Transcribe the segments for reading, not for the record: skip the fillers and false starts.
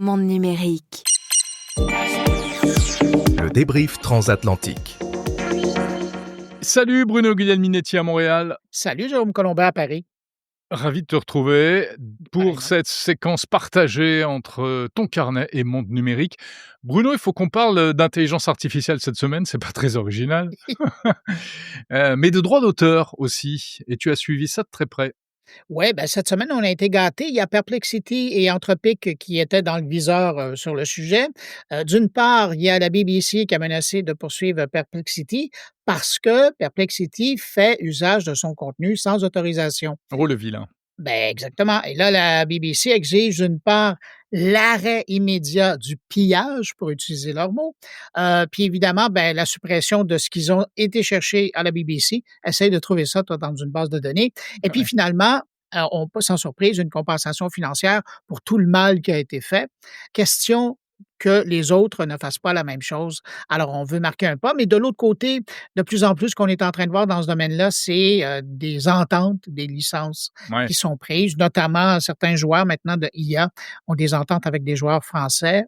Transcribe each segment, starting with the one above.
Monde numérique. Le débrief transatlantique. Salut Bruno Guglielminetti à Montréal. Salut Jérôme Colombin à Paris. Ravi de te retrouver pour Pareillement. cette séquence partagée entre ton carnet et Monde numérique. Bruno, il faut qu'on parle d'intelligence artificielle cette semaine, c'est pas très original, mais de droit d'auteur aussi, et tu as suivi ça de très près. Oui, cette semaine, on a été gâtés. Il y a Perplexity et Anthropic qui étaient dans le viseur sur le sujet. D'une part, il y a la BBC qui a menacé de poursuivre Perplexity parce que Perplexity fait usage de son contenu sans autorisation. Oh le vilain. Exactement. Et là, la BBC exige d'une part l'arrêt immédiat du pillage, pour utiliser leurs mots, puis évidemment, la suppression de ce qu'ils ont été chercher à la BBC. Essaye de trouver ça, toi, dans une base de données. Et puis Ouais. finalement, on pas sans surprise une compensation financière pour tout le mal qui a été fait. Question que les autres ne fassent pas la même chose. Alors, on veut marquer un pas, mais de l'autre côté, de plus en plus, ce qu'on est en train de voir dans ce domaine-là, c'est des ententes, des licences Ouais. qui sont prises, notamment certains joueurs maintenant de IA ont des ententes avec des joueurs français.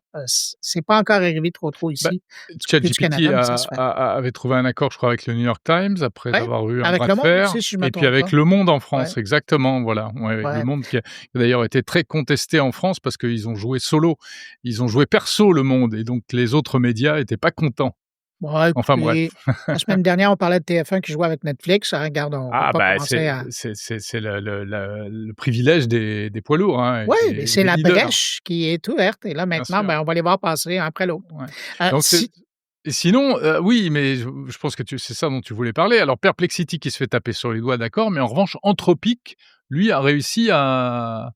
C'est pas encore arrivé trop ici. Du côté du ChatGPT Canada, mais ça se fait. avait trouvé un accord, je crois, avec le New York Times, après Ouais, avoir eu un avec bras Le de Monde fer, aussi, si je me et puis trompe avec pas. Le Monde en France, Ouais. exactement, voilà. Ouais, avec Ouais. Le Monde qui a d'ailleurs été très contesté en France parce qu'ils ont joué solo, ils ont joué perso Le Monde, et donc les autres médias étaient pas contents. Ouais, Enfin bref. écoutez, la semaine dernière, on parlait de TF1 qui jouait avec Netflix. Regarde, on va Ah pas bah, commencer à... c'est le privilège des poids lourds, hein, Oui, et mais c'est des la leaders, brèche qui est ouverte. Et là, bien maintenant, sûr. on va les voir passer un après l'autre. Ouais. Donc c'est Si, et sinon, oui, mais je pense que c'est ça dont tu voulais parler. Alors Perplexity qui se fait taper sur les doigts, d'accord, mais en revanche Anthropic, lui, a réussi à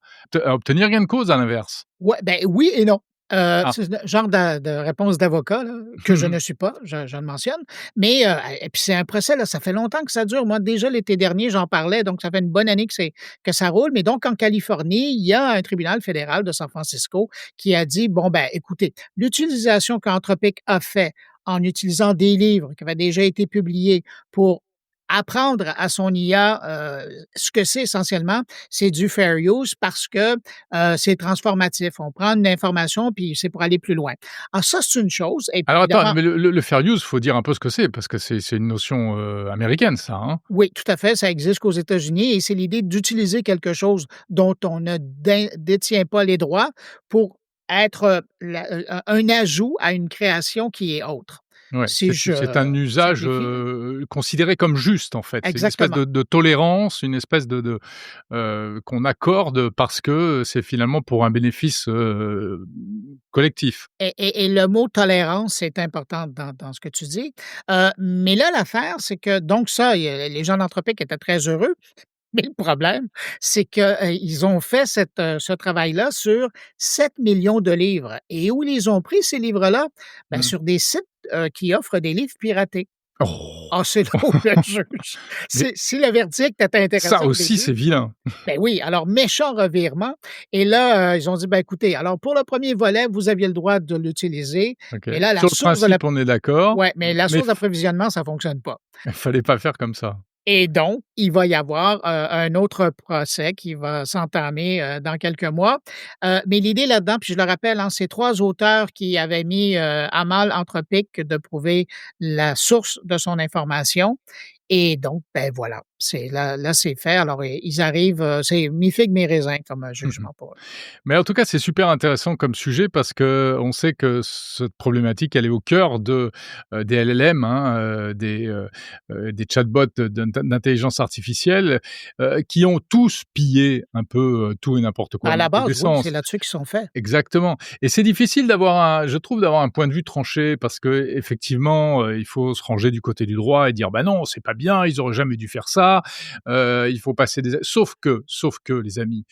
obtenir gain de cause à l'inverse. ouais, oui et non. Ah. C'est le genre de réponse d'avocat là, que je ne suis pas, je le mentionne. Mais, et puis c'est un procès, là, ça fait longtemps que ça dure. Moi, déjà l'été dernier, j'en parlais, donc ça fait une bonne année que ça roule. Mais donc en Californie, il y a un tribunal fédéral de San Francisco qui a dit: «Bon, écoutez, l'utilisation qu'Anthropic a fait en utilisant des livres qui avaient déjà été publiés pour apprendre à son IA, ce que c'est essentiellement, c'est du fair use parce que, c'est transformatif. On prend une information puis c'est pour aller plus loin». Alors ça, c'est une chose et puis Alors attends, évidemment mais le fair use, faut dire un peu ce que c'est, parce que c'est une notion, américaine ça, hein? oui, tout à fait, ça existe qu'aux États-Unis et c'est l'idée d'utiliser quelque chose dont on ne détient pas les droits pour être, un ajout à une création qui est autre. Ouais, Si je c'est un usage, simplifie. considéré comme juste, en fait. C'est une espèce Exactement. de tolérance, une espèce qu'on accorde parce que c'est finalement pour un bénéfice, collectif. Et le mot tolérance est important dans ce que tu dis. Mais là, l'affaire, c'est que donc ça, il y a les gens d'Anthropic étaient très heureux, mais le problème, c'est que, ils ont fait ce travail-là sur 7 millions de livres et où ils les ont pris ces livres-là? Mmh. Sur des sites, qui offrent des livres piratés. Oh! Ah, c'est là où je juge. Mais Si le verdict est ça intéressant au aussi, c'est début, vilain. oui, alors méchant revirement et là, ils ont dit: «Écoutez, alors pour le premier volet, vous aviez le droit de l'utiliser, OK. mais là, la Sur le source de la principe, on est d'accord, ouais, mais la mais source d'approvisionnement, ça fonctionne pas». il fallait pas faire comme ça. Et donc, il va y avoir, un autre procès qui va s'entamer, dans quelques mois. Mais l'idée là-dedans, puis je le rappelle, hein, c'est 3 auteurs qui avaient mis, à mal Anthropic de prouver la source de son information et donc, voilà, c'est là, c'est fait. Alors, ils arrivent, c'est mi-figue, mi-raisin comme, jugement pour eux. Mais en tout cas, c'est super intéressant comme sujet parce qu'on sait que cette problématique, elle est au cœur des LLM, hein, des chatbots d'intelligence artificielle, qui ont tous pillé un peu, tout et n'importe quoi À dans la tous les base, oui, c'est sens. là-dessus qu'ils sont faits. Exactement, et c'est difficile je trouve, d'avoir un point de vue tranché parce qu'effectivement, il faut se ranger du côté du droit et dire: «Bah non, c'est pas bien, ils auraient jamais dû faire ça, il faut passer des» sauf que les amis,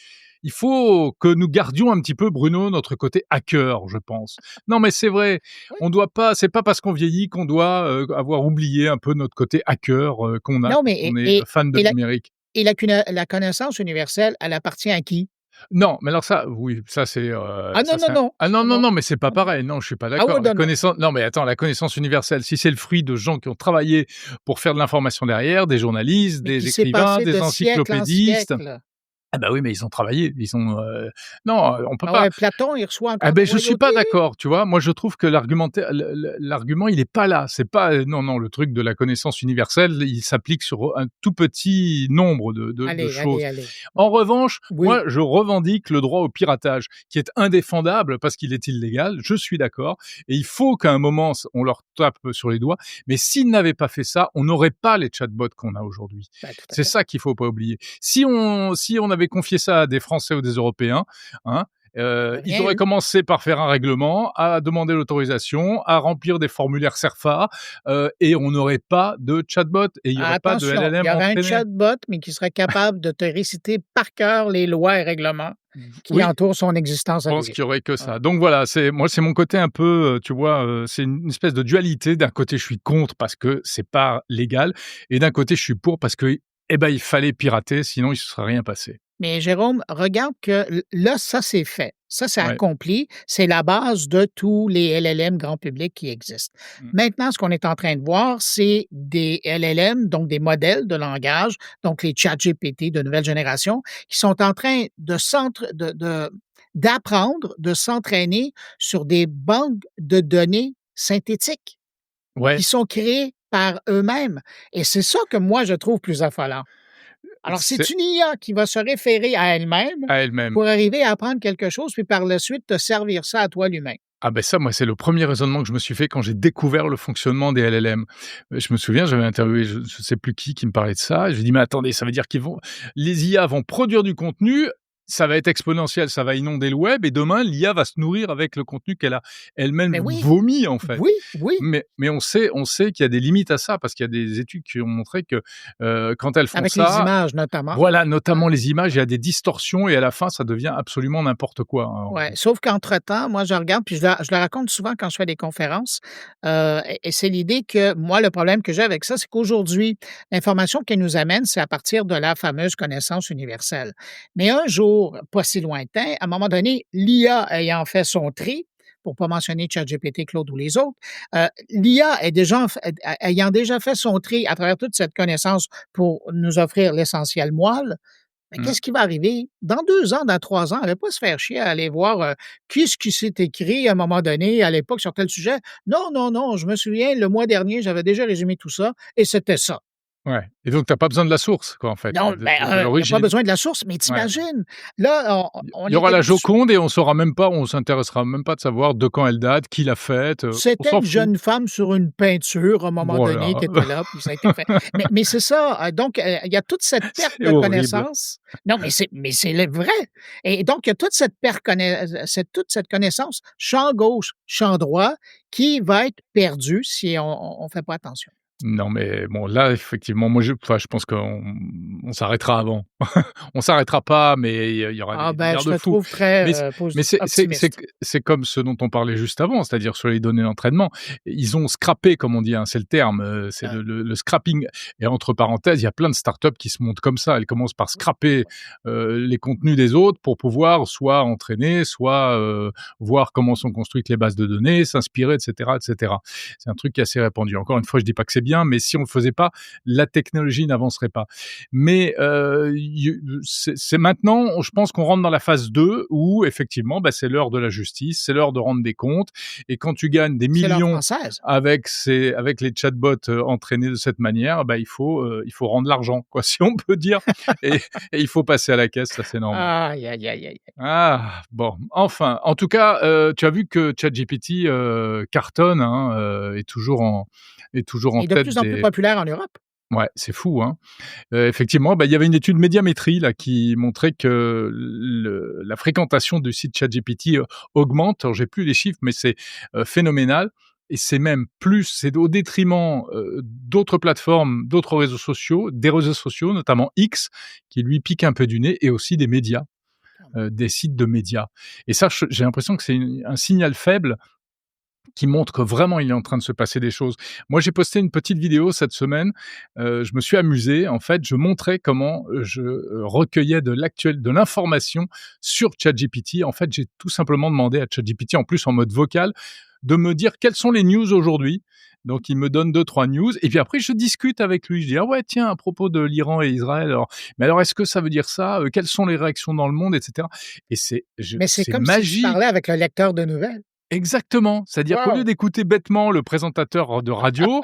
il faut que nous gardions un petit peu, Bruno, notre côté hacker, je pense. Non, mais c'est vrai, Oui. on doit pas, c'est pas parce qu'on vieillit qu'on doit, avoir oublié un peu notre côté hacker, qu'on a Non, quand mais on est fan de et la numérique. et la connaissance universelle, elle appartient à qui? Non, mais alors ça, oui, ça c'est, Ah non, ça non, c'est un non. ah non, Ah non, non. non, mais c'est pas Non, non. pareil. Non, je suis pas Ah oui, d'accord. non, non. Non, mais attends, la connaissance universelle, si c'est le fruit de gens qui ont travaillé pour faire de l'information derrière, des journalistes, Mais qui des s'est écrivains, passé des de siècle en encyclopédistes. siècle. Ah bah oui, mais ils ont travaillé, non, on peut Ah pas. ouais, Platon, il reçoit Ah encore de ben je suis pas royauté, lui? d'accord, tu vois? Moi, je trouve que l'argument, il est pas là. C'est pas, non, le truc de la connaissance universelle, il s'applique sur un tout petit nombre de Allez, allez, choses. allez. En revanche, Oui, moi, je revendique le droit au piratage, qui est indéfendable parce qu'il est illégal, je suis d'accord, et il faut qu'à un moment, on leur tape sur les doigts. Mais s'ils n'avaient pas fait ça, on n'aurait pas les chatbots qu'on a aujourd'hui. ben, tout à C'est fait. ça qu'il faut pas oublier. Si on avait confié ça à des Français ou des Européens, hein, Il y aurait ils rien auraient eu. commencé par faire un règlement, à demander l'autorisation, à remplir des formulaires CERFA, et on n'aurait pas de chatbot et il y aurait pas de Attention, il y LLM aurait un entraîné. chatbot, mais qui serait capable de te réciter par cœur les lois et règlements qui Oui, entourent son existence je à pense lui. qu'il y aurait que Ouais. ça. Donc voilà, c'est mon côté un peu, tu vois, c'est une espèce de dualité. D'un côté, je suis contre parce que c'est pas légal et d'un côté, je suis pour parce que, eh ben, il fallait pirater, sinon il se serait rien passé. Mais Jérôme, regarde que là, ça, c'est fait. Ça, c'est Ouais. accompli. C'est la base de tous les LLM grand public qui existent. Mmh. Maintenant, ce qu'on est en train de voir, c'est des LLM, donc des modèles de langage, donc les ChatGPT de nouvelle génération, qui sont en train d'apprendre, de s'entraîner sur des banques de données synthétiques qui Ouais, sont créées par eux-mêmes. Et c'est ça que moi, je trouve plus affolant. Alors, c'est c'est une IA qui va se référer à elle-même à elle-même. pour arriver à apprendre quelque chose, puis par la suite te servir ça à toi l'humain. Ah ben ça, moi, c'est le premier raisonnement que je me suis fait quand j'ai découvert le fonctionnement des LLM. Je me souviens, j'avais interviewé je sais plus qui me parlait de ça et je lui ai dit: «Mais attendez, ça veut dire les IA vont produire du contenu, ça va être exponentiel, ça va inonder le web et demain l'IA va se nourrir avec le contenu qu'elle a elle-même Mais oui, vomi, en fait». oui, oui, Mais on sait qu'il y a des limites à ça parce qu'il y a des études qui ont montré que, quand elles font avec les ça, images notamment. voilà, Hein? notamment les images, il y a des distorsions et à la fin, ça devient absolument n'importe quoi, hein. Ouais, sauf qu'entre-temps, moi, je regarde, puis je la raconte souvent quand je fais des conférences, et c'est l'idée que moi, le problème que j'ai avec ça, c'est qu'aujourd'hui, l'information qu'elle nous amène, c'est à partir de la fameuse connaissance universelle. Mais un jour, pas si lointain, à un moment donné, l'IA ayant fait son tri, pour pas mentionner ChatGPT, Claude ou les autres, l'IA est déjà ayant déjà fait son tri à travers toute cette connaissance pour nous offrir l'essentiel moelle, mais Mmh. qu'est-ce qui va arriver? Dans 2 ans, dans 3 ans, elle va pas se faire chier à aller voir, qu'est-ce qui s'est écrit à un moment donné, à l'époque, sur tel sujet. Non, non, non, je me souviens, le mois dernier, j'avais déjà résumé tout ça et c'était ça. Ouais et donc tu as pas besoin de la source quoi, en fait, Non, de ben, de de il y a pas l'origine. besoin de la source, mais Ouais. t'imagines? Là, on Il y est aura la habitué. Joconde et on s'intéressera même pas de savoir de quand elle date, qui l'a faite, on C'était s'en une fout. jeune femme sur une peinture, à un moment donné, Voilà, qui était là, puis ça a été fait. Mais c'est ça, donc il y a toute cette perte c'est de horrible. connaissance. Non, mais c'est le vrai et donc il y a toute cette perte toute cette connaissance, champ gauche, champ droit, qui va être perdue si on fait pas attention. Non, mais bon, là, effectivement, moi, je pense qu'on s'arrêtera avant. On s'arrêtera pas, mais il y aura Ah des ben, je te garde-fous. trouve très, Mais optimiste. c'est comme ce dont on parlait juste avant, c'est-à-dire sur les données d'entraînement. Ils ont scrappé, comme on dit, hein, c'est le terme, c'est Ah, le scrapping et entre parenthèses, il y a plein de startups qui se montent comme ça. Elles commencent par scraper, les contenus des autres pour pouvoir soit entraîner, soit, voir comment sont construites les bases de données, s'inspirer et cetera et cetera. C'est un truc qui est assez répandu. Encore une fois, je dis pas que c'est bien, mais si on le faisait pas, la technologie n'avancerait pas. Mais c'est maintenant, je pense qu'on rentre dans la phase 2 où effectivement, bah, c'est l'heure de la justice, c'est l'heure de rendre des comptes. Et quand tu gagnes des c'est l'heure millions française. avec les chatbots entraînés de cette manière, bah, il faut rendre l'argent, quoi, si on peut dire. Et, et il faut passer à la caisse, ça c'est normal. Aïe, aïe, aïe, aïe. Ah bon, enfin, en tout cas, tu as vu que ChatGPT cartonne, hein, est toujours en Et de tête plus en plus des. populaire en Europe. Ouais, c'est fou, hein. Effectivement, bah, il y avait une étude médiamétrie là qui montrait que la fréquentation du site ChatGPT, augmente. Alors j'ai plus les chiffres, mais c'est, phénoménal et c'est même plus, c'est au détriment, d'autres plateformes, d'autres réseaux sociaux, des réseaux sociaux, notamment X, qui lui pique un peu du nez et aussi des médias, des sites de médias et ça, j'ai l'impression que c'est un signal faible qui montre que vraiment il est en train de se passer des choses. Moi, j'ai posté une petite vidéo cette semaine, je me suis amusé. En fait, je montrais comment, je, recueillais de l'information sur ChatGPT. En fait, j'ai tout simplement demandé à ChatGPT, en plus en mode vocal, de me dire quelles sont les news aujourd'hui Donc, il me donne 2-3 news et puis après, je discute avec lui. Je dis: «Ah ouais, tiens, à propos de l'Iran et Israël, alors est-ce que ça veut dire ça? Quelles sont les réactions dans le monde?» et cetera et Mais c'est c'est comme si tu magique. parlais avec le lecteur de nouvelles. Exactement. C'est-à-dire qu'au lieu Wow! d'écouter bêtement le présentateur de radio,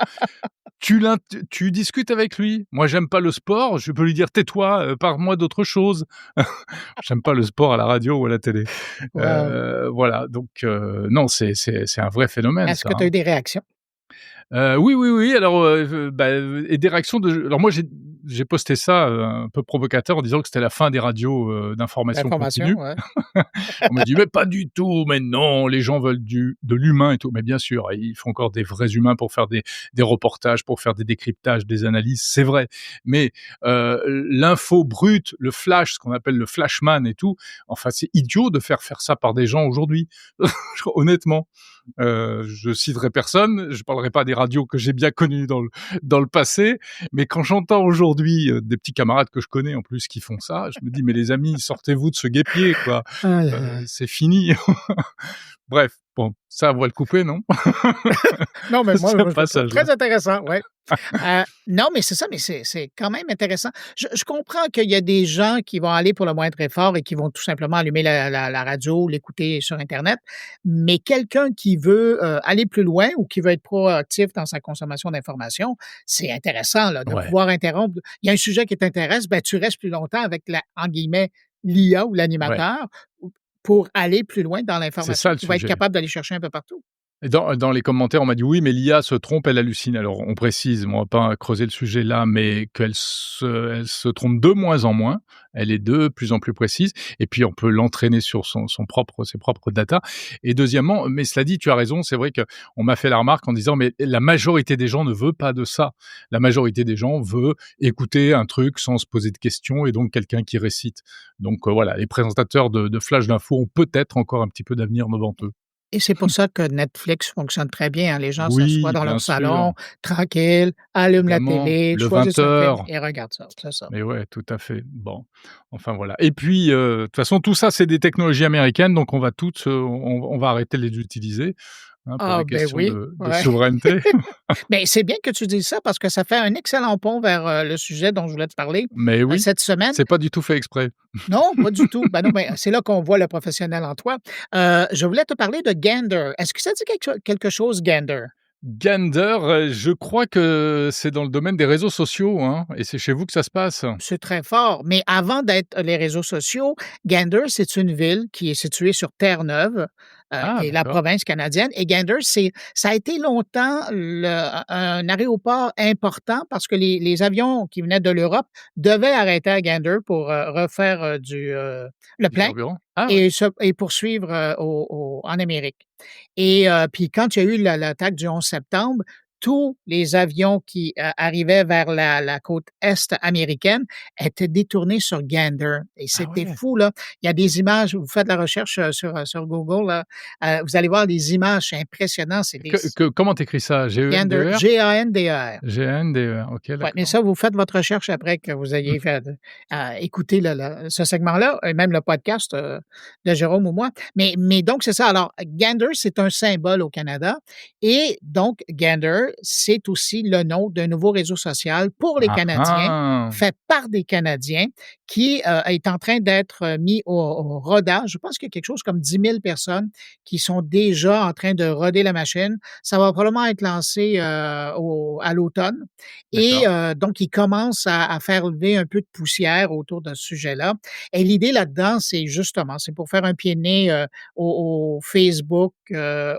tu discutes avec lui. Moi, j'aime pas le sport, je peux lui dire: «Tais-toi, parle-moi d'autre chose». J'aime pas le sport à la radio ou à la télé. Wow! Voilà, donc non, c'est un vrai phénomène Est-ce ça, que tu as hein. eu des réactions? Oui, oui, oui, alors, et des réactions de alors moi j'ai posté ça, un peu provocateur en disant que c'était la fin des radios, d'information L'information, continue. ouais. On m'a dit: «Mais pas du tout, mais non, les gens veulent de l'humain et tout». Mais bien sûr, il faut encore des vrais humains pour faire des reportages, pour faire des décryptages, des analyses, c'est vrai. Mais l'info brute, le flash, ce qu'on appelle le flashman et tout, enfin, c'est idiot de faire ça par des gens aujourd'hui. Honnêtement. Je citerai personne, je parlerai pas des radios que j'ai bien connues dans le passé, mais quand j'entends aujourd'hui, des petits camarades que je connais en plus qui font ça, je me dis: «Mais les amis, sortez-vous de ce guêpier, quoi, Ah là là. c'est fini». Bref, bon, ça, on va le couper, non? Non, mais moi Ce moi, je le trouve passage-là. très intéressant, ouais. Non, mais c'est ça, mais c'est quand même intéressant. Je comprends qu'il y a des gens qui vont aller pour le moindre effort et qui vont tout simplement allumer la radio, l'écouter sur internet, mais quelqu'un qui veut, aller plus loin ou qui veut être proactif dans sa consommation d'informations, c'est intéressant, là, de Ouais, pouvoir interrompre. Il y a un sujet qui t'intéresse, ben, tu restes plus longtemps avec la en guillemets, «l'IA» ou ouais, l'animateur pour aller plus loin dans c'est ça l'information le qu'il va être sujet. capable d'aller chercher un peu partout. Et dans les commentaires, on m'a dit: «Oui, mais l'IA se trompe, elle hallucine». Alors on précise, on va pas creuser le sujet là, mais elle se trompe de moins en moins. Elle est de plus en plus précise et puis on peut l'entraîner sur ses propres data et deuxièmement, mais cela dit, tu as raison, c'est vrai qu'on m'a fait la remarque en disant: «Mais la majorité des gens ne veut pas de ça. La majorité des gens veut écouter un truc sans se poser de questions et donc quelqu'un qui récite». Donc voilà, les présentateurs de flash d'infos ont peut-être encore un petit peu d'avenir devant eux. Et c'est pour ça que Netflix fonctionne très bien, hein. Les gens s'assoient Oui, dans bien leur sûr. salon, tranquilles, allument la Évidemment, télé, le choisissent un film 20h. et regardent ça, c'est ça. Mais ouais, tout à fait. Bon, enfin voilà et puis, de toute façon, tout ça, c'est des technologies américaines, donc on va toutes, on va arrêter de les utiliser, hein, pour Ah des ben questions oui, de ouais. souveraineté. Mais c'est bien que tu dises ça parce que ça fait un excellent pont vers, le sujet dont je voulais te parler, Mais oui, cette semaine. c'est pas du tout fait exprès. Non, pas du tout. Ben non, ben, c'est là qu'on voit le professionnel en toi. Je voulais te parler de Gander. Est-ce que ça dit quelque chose, Gander? Gander, je crois que c'est dans le domaine des réseaux sociaux, hein et c'est chez vous que ça se passe? C'est très fort, mais avant d'être les réseaux sociaux, Gander, c'est une ville qui est située sur Terre-Neuve, Ah qui est la d'accord, province canadienne et Gander, ça a été longtemps un aéroport important parce que les avions qui venaient de l'Europe devaient arrêter à Gander pour, refaire, le du plein carburant? Ah ouais, et poursuivre, en Amérique et puis quand il y a eu l'attaque du 11 septembre, tous les avions qui, arrivaient vers la côte est américaine étaient détournés sur Gander et ah c'était ouais. fou, là. Il y a des images, vous faites la recherche, sur Google, là, vous allez voir des images, c'est impressionnant, c'est des Comment tu écris ça? Gander, G-E-N-D-E-R? Gander. G-A-N-D-E-R, OK, Ouais, mais d'accord. ça, vous faites votre recherche après que vous ayez fait, écouté ce segment-là et même le podcast, de Jérôme ou moi. Mais donc c'est ça. Alors, Gander, c'est un symbole au Canada et donc Gander, c'est aussi le nom d'un nouveau réseau social pour les Ah Canadiens, ah! fait par des Canadiens, qui, est en train d'être, mis au rodage. Je pense qu'il y a quelque chose comme 10 000 personnes qui sont déjà en train de roder la machine. Ça va probablement être lancé, à l'automne et D'accord. donc il commence à faire lever un peu de poussière autour de ce sujet-là et l'idée là-dedans, c'est justement, c'est pour faire un pied de nez, au Facebook,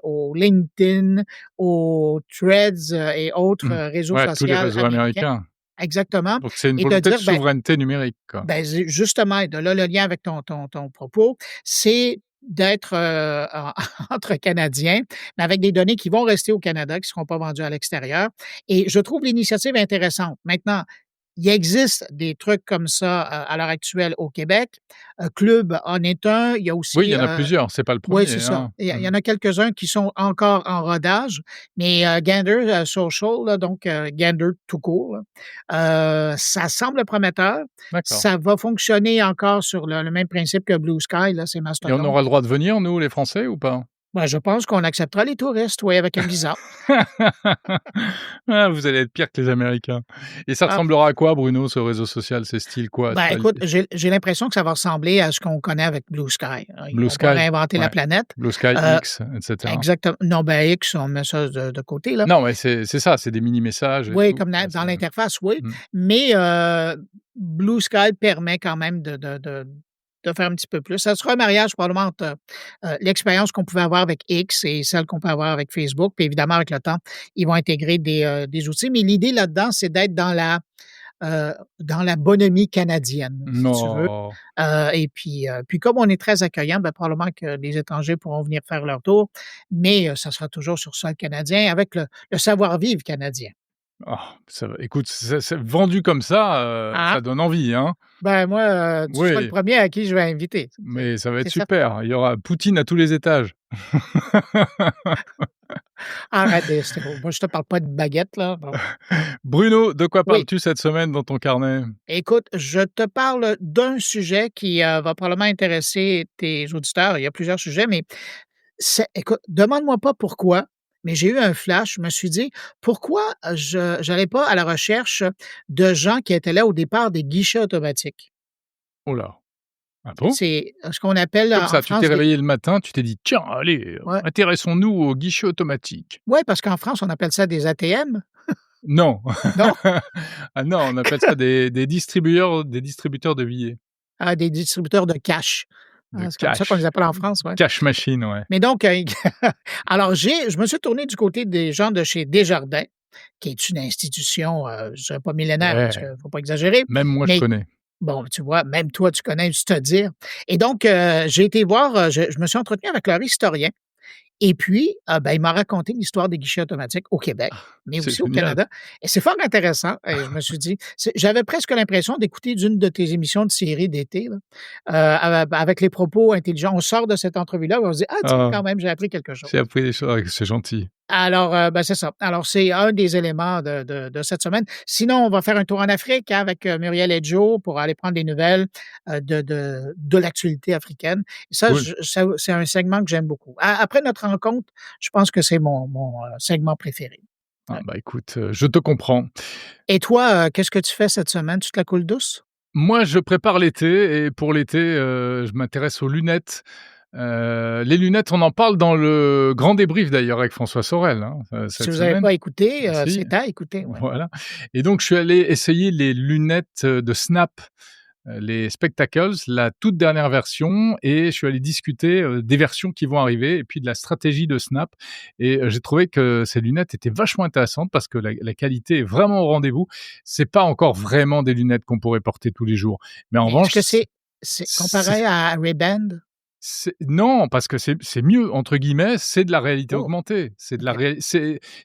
au LinkedIn, aux Threads, et autres, Mmh. réseaux Ouais, tous les sociaux réseaux américains. américains. Exactement Donc c'est une et de volonté de dire, ben souveraineté numérique, quoi. ben, justement et de là le lien avec ton propos, c'est d'être, en entre Canadiens, mais avec des données qui vont rester au Canada, qui ne seront pas vendues à l'extérieur et je trouve l'initiative intéressante. Maintenant, il existe des trucs comme ça, à l'heure actuelle au Québec. Club en est un. Il y a Oui, il aussi, y en a plusieurs, c'est pas le oui, premier, c'est ça. hein. Il y Mmh. en a quelques-uns qui sont encore en rodage, mais Gander, Social, là, donc Gander tout court, là, ça semble prometteur. D'accord Ça va fonctionner encore sur le même principe que Blue Sky, là, c'est et on Mastodon. aura le droit de venir, nous, les Français, ou pas? Ben, je pense qu'on acceptera les touristes, oui, avec un visa. Ah, vous allez être pire que les Américains et ça Ah, ressemblera à quoi Bruno, ce réseau social? C'est style quoi? ben, Tu vas écoute, j'ai l'impression que ça va ressembler à ce qu'on connaît avec Blue Sky. Ils Blue vont pas Sky? réinventer la Ouais. planète. Blue Sky, Heu, X et cetera. exactem non, ben, X, on met ça de côté, là. Non, mais c'est ça, c'est des mini messages et Oui, tout. comme Ouais, dans c'est l'interface, oui, mmh. mais Blue Sky permet quand même de faire un petit peu plus. Ça sera un mariage probablement entre, l'expérience qu'on pouvait avoir avec X et celle qu'on peut avoir avec Facebook. Puis évidemment, avec le temps, ils vont intégrer des outils, mais l'idée là-dedans, c'est d'être dans la bonhomie canadienne, si tu veux. Non. Et puis comme on est très accueillant, ben, probablement que les étrangers pourront venir faire leur tour, mais ça sera toujours sur sol canadien avec le savoir-vivre canadien. Ah, ça va écoute, c'est vendu comme Ah, ça donne envie, hein? ben, moi, tu seras le Oui, premier à qui je vais inviter, mais ça va être c'est certain. super. Il y aura Poutine à tous les étages. Arrête des stéréos. Moi, je te parle pas de baguette, là, bon. Bruno, de quoi Oui, parles-tu cette semaine dans ton carnet? écoute, je te parle d'un sujet qui, va probablement intéresser tes auditeurs. Il y a plusieurs sujets, mais c'est écoute, demande-moi pas pourquoi, mais j'ai eu un flash. Je me suis dit: «Pourquoi je j'allais pas à la recherche de gens qui étaient là au départ des guichets automatiques?» Oh là! Ah bon? C'est ce qu'on appelle Comme en ça, tu t'es France des réveillé le matin, tu t'es dit: «Tiens, allez, ouais, intéressons-nous aux guichets automatiques». ouais, parce qu'en France, on appelle ça des ATM, Non. non? Ah non, on appelle ça des distributeurs de billets, Ah, des distributeurs de cash. de Ah, c'est comme ça qu'on les cash, appelle en France, ouais. cash machine, ouais. Mais donc, alors je me suis tourné du côté des gens de chez Desjardins, qui est une institution, je dirais pas millénaire parce Ouais, qu'il faut pas exagérer, même moi je mais connais. bon, tu vois, même toi, tu connais, juste te dire. Et donc, j'ai été voir, je me suis entretenu avec leur historien et puis, ben, il m'a raconté l'histoire des guichets automatiques au Québec, mais C'est aussi au génial. Canada et c'est fort intéressant et je me suis dit j'avais presque l'impression d'écouter d'une de tes émissions de série d'été là, avec les propos intelligents. On sort de cette entrevue-là, on se dit: «Ah tiens, Ah, quand même, j'ai appris quelque chose». j'ai appris des choses, ouais, c'est gentil. Alors, ben, c'est ça. Alors, c'est un des éléments de cette semaine. Sinon, on va faire un tour en Afrique hein, avec, Muriel et Joe pour aller prendre des nouvelles, de l'actualité africaine. Et ça, Cool. c'est un segment que j'aime beaucoup. A après notre rencontre, je pense que c'est mon segment préféré. Ah Ouais. bah, écoute, je te comprends. Et toi, qu'est-ce que tu fais cette semaine? Tu te la coules douce? Moi, je prépare l'été et pour l'été, je m'intéresse aux lunettes. Les lunettes, on en parle dans le grand débrief d'ailleurs avec François Sorel, hein, Si cette vous n'avez semaine. pas écouté, Si, c'est à écouter, ouais. voilà et donc je suis allé essayer les lunettes, de Snap, les Spectacles, la toute dernière version et je suis allé discuter, des versions qui vont arriver et puis de la stratégie de Snap et j'ai trouvé que ces lunettes étaient vachement intéressantes parce que la qualité est vraiment au rendez-vous. C'est pas encore vraiment des lunettes qu'on pourrait porter tous les jours, mais en Est-ce revanche, que c'est comparé à Ray-Ban? non, parce que c'est «mieux» entre guillemets, c'est de la réalité Oh, augmentée. C'est de la OK. réa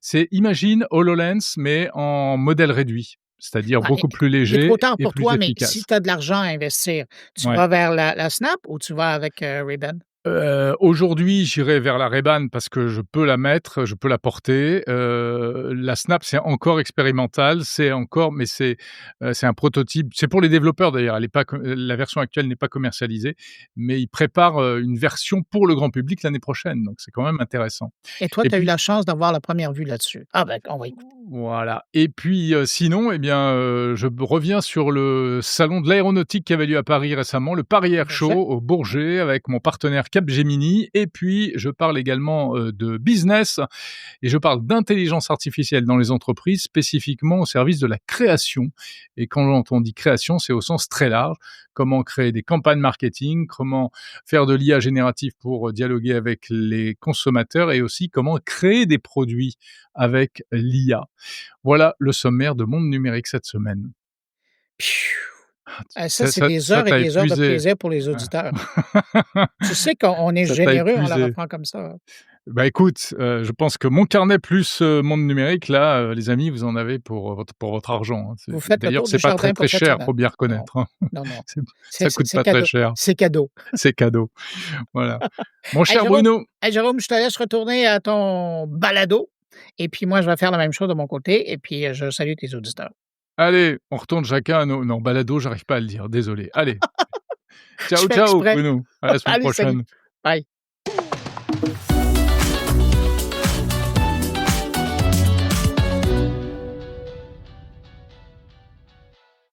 c'est imagine HoloLens mais en modèle réduit, c'est-à-dire Ouais, beaucoup plus il est trop léger tard et pour plus toi, mais si efficace. tu as de l'argent à investir, tu Ouais. vas vers la Snap ou tu vas avec, Ray-Ban? Aujourd'hui, j'irai vers la Ray-Ban parce que je peux la mettre, je peux la porter. La Snap, c'est encore expérimental, c'est un prototype. C'est pour les développeurs d'ailleurs, elle est pas co la version actuelle n'est pas commercialisée, mais ils préparent, une version pour le grand public l'année prochaine, donc c'est quand même intéressant Et toi, et tu as eu puis la chance d'avoir la première vue là-dessus. Ah ben, on va écouter. voilà et puis, sinon, eh bien, je reviens sur le salon de l'aéronautique qui avait lieu à Paris récemment, le Paris Air Tout à Show fait. au Bourget avec mon partenaire Capgemini et puis je parle également, de business et je parle d'intelligence artificielle dans les entreprises, spécifiquement au service de la création et quand on dit création, c'est au sens très large. Comment créer des campagnes marketing, comment faire de l'IA générative pour dialoguer avec les consommateurs et aussi comment créer des produits avec l'IA. Voilà le sommaire de Monde Numérique cette semaine. Piou! Ah, Ça, c'est des ça heures et t'a des heures de épuisé. plaisir pour les Ah. auditeurs. Tu sais qu'on est Ça t'a généreux, on leur épuisé. apprend comme ça. Bah, écoute, je pense que mon carnet plus, Monde Numérique là, les amis, vous en avez pour votre argent, hein. Vous faites le D'ailleurs, tour c'est du pas très, jardin très pour cette cher, semaine. faut bien Non, reconnaître, hein. non, non. C'est ça coûte C'est pas très cadeau. cher, C'est cadeau. c'est cadeau. Voilà. Mon Hey cher Jérôme Bruno, Je te laisse retourner à ton balado et puis moi, je vais faire la même chose de mon côté et puis, je salue tes auditeurs. allez, on retourne chacun à nos non, balado, j'arrive pas à le dire, désolé. Allez, Je ciao, fais ciao exprès. Bruno, à la semaine Allez, salut. prochaine. Bye.